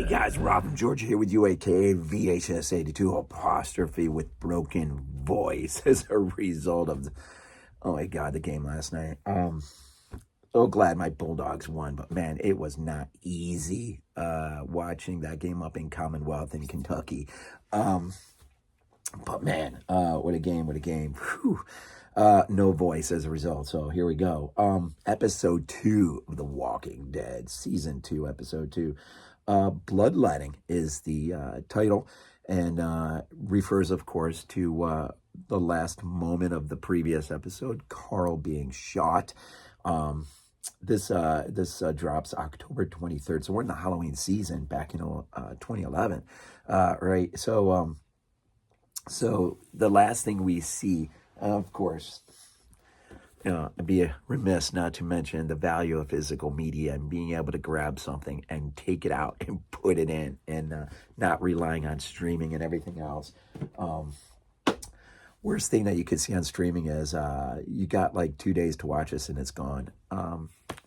Hey guys, Rob from Georgia here with you, aka VHS82 apostrophe with broken voice as a result of, oh my god, the game last night. So glad my Bulldogs won, but man, it was not easy watching that game up in Commonwealth in Kentucky. But man, what a game, what a game. Whew. No voice as a result, so here we go. Episode 2 of The Walking Dead, Season 2, Episode 2. Bloodletting is the title, and refers, of course, to the last moment of the previous episode, Carl being shot. This drops October 23rd, so we're in the Halloween season back in 2011, right? So the last thing we see, of course, I'd be remiss not to mention the value of physical media and being able to grab something and take it out and put it in, and not relying on streaming and everything else. Worst thing that you could see on streaming is you got like 2 days to watch this and it's gone.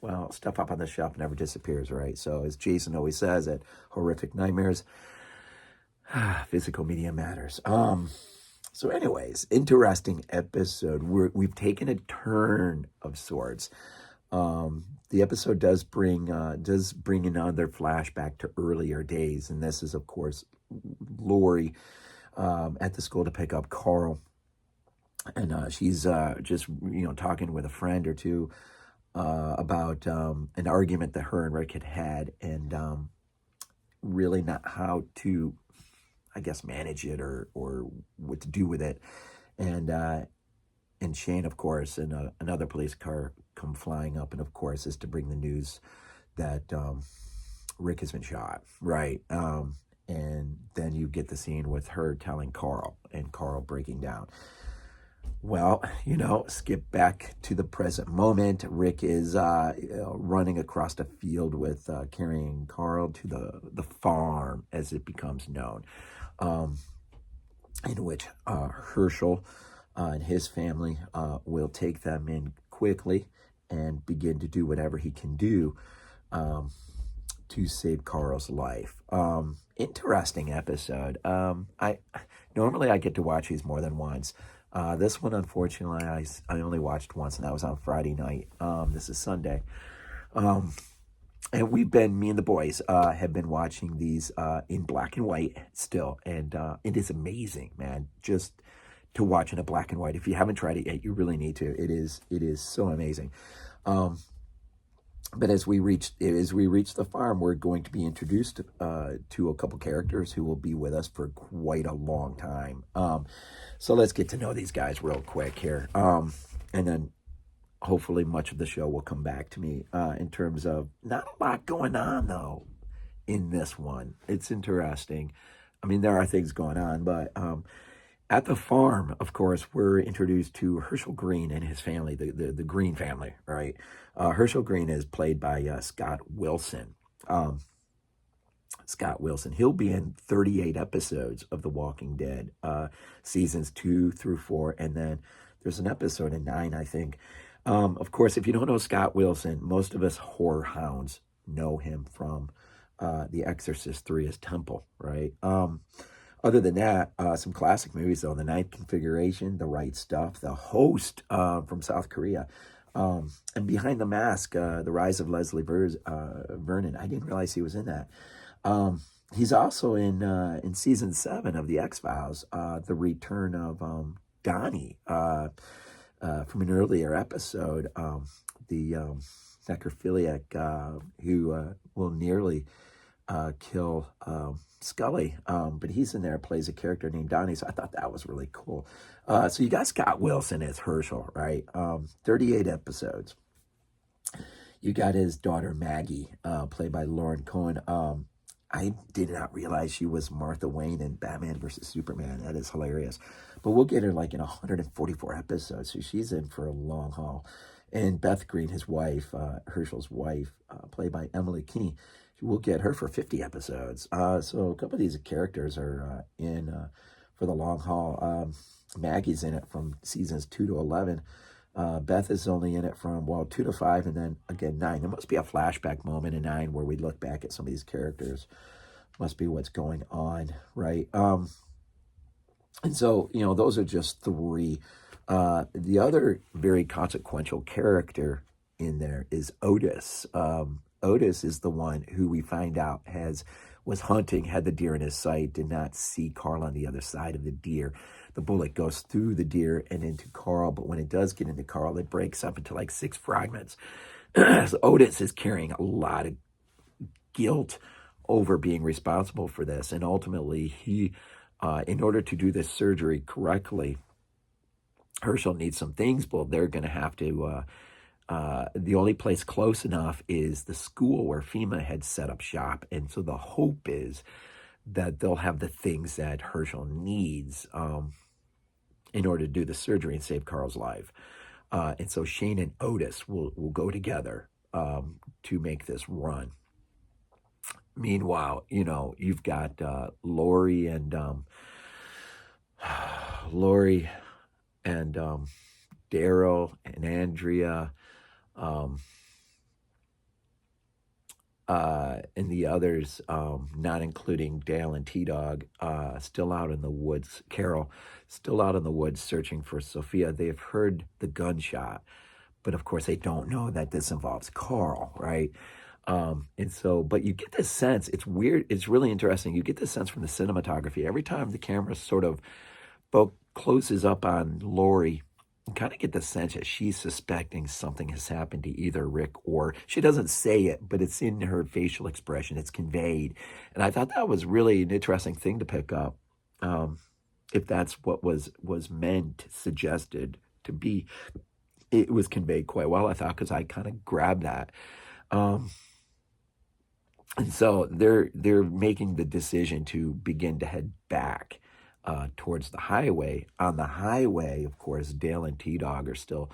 Well, stuff up on the shelf never disappears, right? So as Jason always says at Horrific Nightmares, physical media matters. So anyways, interesting episode. We've taken a turn of sorts. The episode does bring another flashback to earlier days. And this is, of course, Laurie at the school to pick up Carl. And she's just, talking with a friend or two about an argument that her and Rick had and really not how to, I guess, manage it or what to do with it. And Shane, of course, and another police car come flying up, and of course is to bring the news that Rick has been shot, right? And then you get the scene with her telling Carl and Carl breaking down. Well, skip back to the present moment. Rick is running across the field with carrying Carl to the farm, as it becomes known, in which Hershel and his family will take them in quickly and begin to do whatever he can do to save Carl's life. Interesting episode. I normally get to watch these more than once. This one, unfortunately, I only watched once, and that was on Friday night. This is Sunday. And me and the boys, have been watching these in black and white still. And it is amazing, man, just to watch in a black and white. If you haven't tried it yet, you really need to. It is so amazing. But as we reach the farm, we're going to be introduced to a couple characters who will be with us for quite a long time. So let's get to know these guys real quick here. And then hopefully much of the show will come back to me in terms of not a lot going on, though, in this one. It's interesting. I mean, there are things going on, but at the farm, of course, we're introduced to Hershel Green and his family, the Green family, right? Hershel Green is played by Scott Wilson. Scott Wilson. He'll be in 38 episodes of The Walking Dead, seasons 2 through 4, and then there's an episode in 9, I think. Of course, if you don't know Scott Wilson, most of us horror hounds know him from The Exorcist 3 as Temple, right? Other than that, some classic movies, though. The Ninth Configuration, The Right Stuff, The Host from South Korea, and Behind the Mask, The Rise of Leslie Vernon. I didn't realize he was in that. He's also in season 7 of The X-Files, the return of Donnie from an earlier episode, the necrophiliac who will nearly kill Scully, but he's in there, plays a character named Donnie, so I thought that was really cool. So you got Scott Wilson as Hershel, right? 38 episodes. You got his daughter Maggie, played by Lauren Cohan. I did not realize she was Martha Wayne in Batman versus Superman. That is hilarious. But we'll get her like in 144 episodes, so she's in for a long haul. And Beth Green, his wife, Hershel's wife, played by Emily Kinney, we'll get her for 50 episodes. So a couple of these characters are in for the long haul. Maggie's in it from seasons 2 to 11. Beth is only in it from, 2 to 5, and then again 9. There must be a flashback moment in 9 where we look back at some of these characters. Must be what's going on, right? And so, those are just three. The other very consequential character in there is Otis. Otis is the one who we find out was hunting, had the deer in his sight, did not see Carl on the other side of the deer. The bullet goes through the deer and into Carl, but when it does get into Carl, it breaks up into like 6 fragments. So Otis is carrying a lot of guilt over being responsible for this, and ultimately he, in order to do this surgery correctly, Hershel needs some things. Well, they're going to have to, the only place close enough is the school where FEMA had set up shop. And so the hope is that they'll have the things that Hershel needs in order to do the surgery and save Carl's life. And so Shane and Otis will go together to make this run. Meanwhile, you've got Laurie and Daryl and Andrea, and the others, not including Dale and T-Dog, still out in the woods. Carol, still out in the woods searching for Sophia. They've heard the gunshot, but of course they don't know that this involves Carl, right? And so, but you get this sense, it's weird, it's really interesting. You get this sense from the cinematography. Every time the camera sort of closes up on Laurie, you kind of get the sense that she's suspecting something has happened to either Rick or, she doesn't say it, but it's in her facial expression, it's conveyed. And I thought that was really an interesting thing to pick up, if that's what was meant, suggested to be. It was conveyed quite well, I thought, because I kind of grabbed that. And so they're making the decision to begin to head back towards the highway. On the highway, of course, Dale and T-Dog are still,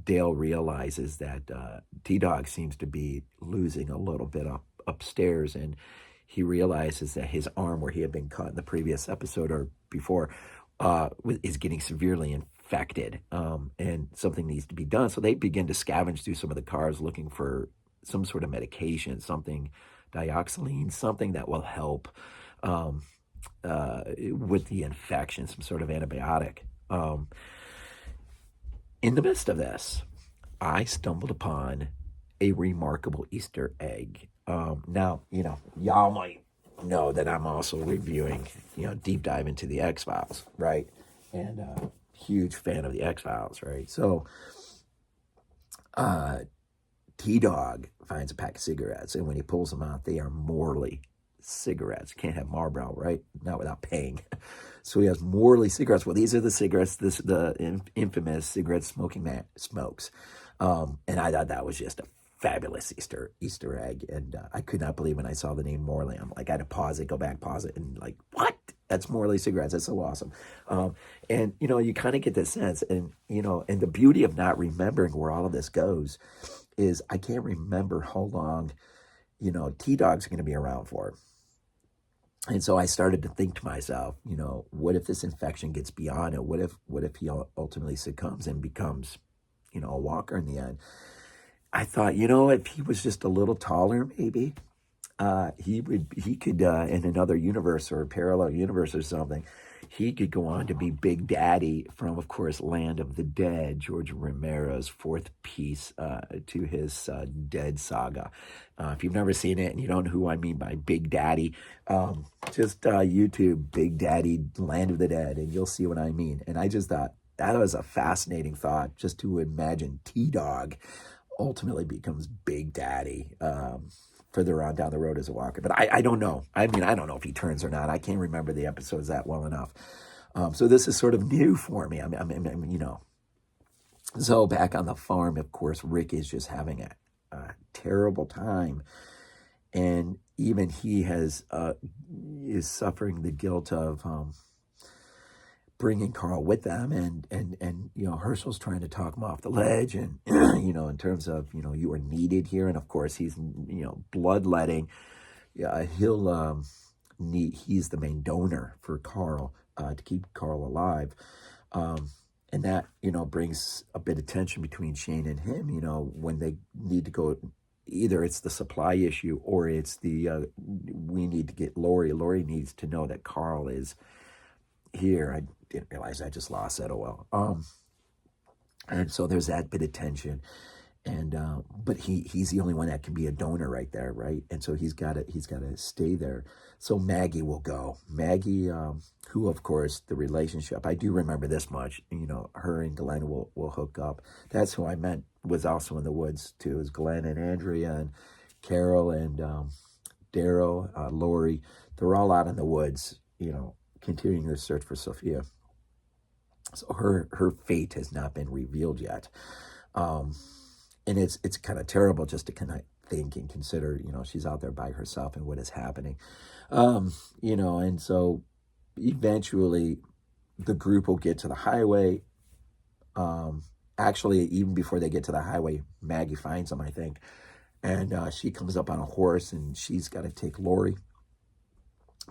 Dale realizes that T-Dog seems to be losing a little bit upstairs, and he realizes that his arm, where he had been cut in the previous episode or before, is getting severely infected, and something needs to be done. So they begin to scavenge through some of the cars looking for some sort of medication, something, dioxazine, something that will help with the infection, some sort of antibiotic. In the midst of this, I stumbled upon a remarkable Easter egg. Now, y'all might know that I'm also reviewing, deep dive into the X-Files, right? And huge fan of the X-Files, right? So, T-Dog finds a pack of cigarettes, and when he pulls them out, they are Morley cigarettes. Can't have Marlboro, right? Not without paying. So he has Morley cigarettes. Well, these are the cigarettes the infamous cigarette smoking man smokes. And I thought that was just a fabulous Easter egg. And I could not believe when I saw the name Morley. I'm like, I had to pause it, go back, pause it, and like, what? That's Morley cigarettes. That's so awesome. And, you kind of get this sense. And, and the beauty of not remembering where all of this goes is I can't remember how long, T-Dog's going to be around for. And so I started to think to myself, what if this infection gets beyond it? What if he ultimately succumbs and becomes, a walker in the end? I thought, if he was just a little taller, maybe he could in another universe or a parallel universe or something, he could go on to be Big Daddy from, of course, Land of the Dead, George Romero's fourth piece to his Dead saga. If you've never seen it and you don't know who I mean by Big Daddy, just YouTube Big Daddy, Land of the Dead, and you'll see what I mean. And I just thought that was a fascinating thought, just to imagine T-Dog ultimately becomes Big Daddy further on down the road as a walker. But I don't know. I don't know if he turns or not. I can't remember the episodes that well enough. So this is sort of new for me. So back on the farm, of course, Rick is just having a terrible time. And even he is suffering the guilt of bringing Carl with them, and Hershel's trying to talk him off the ledge, and in terms of you are needed here, and of course he's bloodletting. Yeah, he's the main donor for Carl to keep Carl alive, and that brings a bit of tension between Shane and him. When they need to go either it's the supply issue or it's the we need to get Laurie. Laurie needs to know that Carl is here. I didn't realize I just lost that. Oh well. And so there's that bit of tension, and but he's the only one that can be a donor right there, right? And so he's got to stay there. So Maggie will go. Maggie, who of course the relationship, I do remember this much. You know, her and Glen will hook up. That's who I meant was also in the woods too. Is Glen and Andrea and Carol and Daryl, Laurie. They're all out in the woods. You know, continuing their search for Sophia. So her fate has not been revealed yet. And it's kind of terrible just to kind of think and consider, you know, she's out there by herself and what is happening. You know, and so eventually the group will get to the highway. Actually, even before they get to the highway, Maggie finds them, I think. And she comes up on a horse and she's got to take Laurie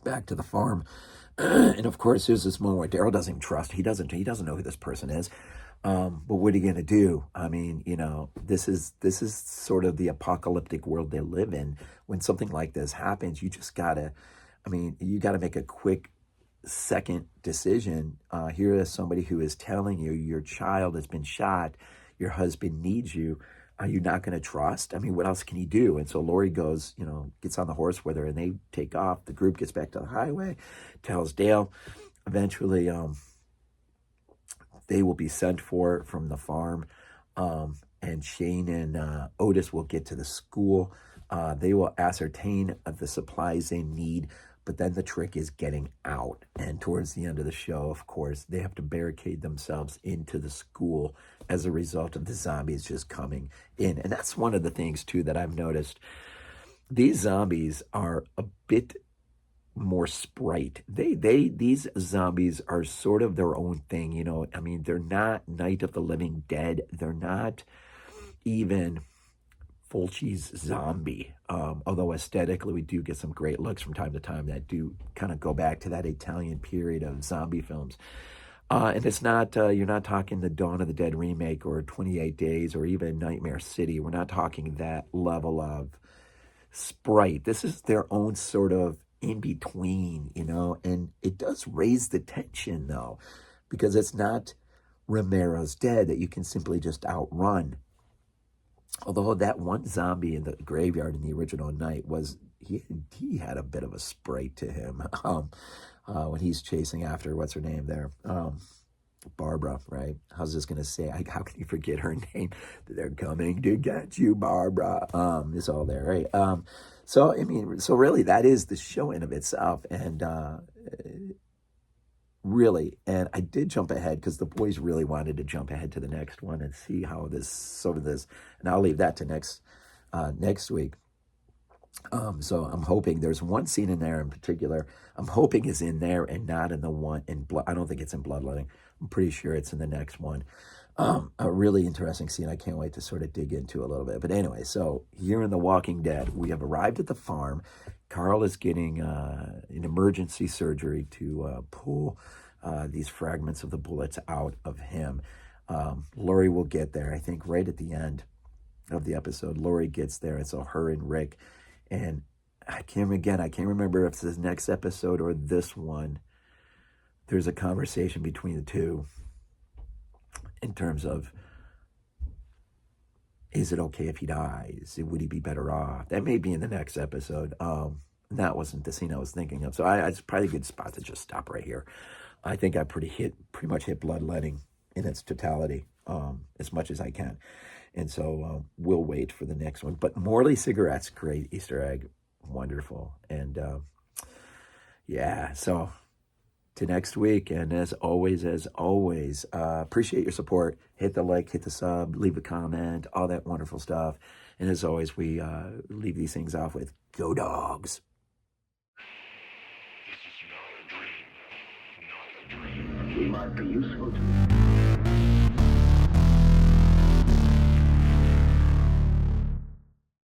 back to the farm. And of course, there's this moment where Daryl doesn't even trust. He doesn't know who this person is. But what are you gonna do? I mean, you know, this is sort of the apocalyptic world they live in. When something like this happens, you just gotta, I mean, you gotta make a quick second decision. Here is somebody who is telling you your child has been shot, your husband needs you. Are you not going to trust? I mean, what else can he do? And so Laurie goes, you know, gets on the horse with her and they take off. The group gets back to the highway, tells Dale. Eventually, they will be sent for from the farm. And Shane and Otis will get to the school. They will ascertain the supplies they need. But then the trick is getting out. And towards the end of the show, of course, they have to barricade themselves into the school as a result of the zombies just coming in. And that's one of the things, too, that I've noticed. These zombies are a bit more sprite. These zombies are sort of their own thing, you know. I mean, they're not Night of the Living Dead. They're not even Fulci's zombie, although aesthetically we do get some great looks from time to time that do kind of go back to that Italian period of zombie films. And it's not, you're not talking the Dawn of the Dead remake or 28 Days or even Nightmare City. We're not talking that level of sprite. This is their own sort of in between, you know, and it does raise the tension though, because it's not Romero's Dead that you can simply just outrun. Although that one zombie in the graveyard in the original Night was, he had a bit of a sprite to him when he's chasing after, what's her name there? Barbara, right? I was just going to say, how can you forget her name? They're coming to get you, Barbara. It's all there, right? So, I mean, so really that is the show in of itself. And really, and I did jump ahead because the boys really wanted to jump ahead to the next one and see how this, and I'll leave that to next week. So I'm hoping there's one scene in there in particular, I'm hoping is in there and not in the one in blood. I don't think it's in Bloodletting. I'm pretty sure it's in the next one. A really interesting scene. I can't wait to sort of dig into a little bit. But anyway, so here in The Walking Dead, we have arrived at the farm. Carl is getting an emergency surgery to pull these fragments of the bullets out of him. Laurie will get there, I think, right at the end of the episode. Laurie gets there, and so her and Rick, and I can't remember if it's this next episode or this one. There's a conversation between the two in terms of, is it okay if he dies? Would he be better off? That may be in the next episode. That wasn't the scene I was thinking of. So it's probably a good spot to just stop right here. I think I pretty much hit Bloodletting in its totality as much as I can. And so we'll wait for the next one. But Morley Cigarettes, great Easter egg. Wonderful. And yeah, so to next week. And as always, appreciate your support. Hit the like, hit the sub, leave a comment, all that wonderful stuff. And as always, we leave these things off with go dogs. This is not a dream. Not a dream. It might be useful to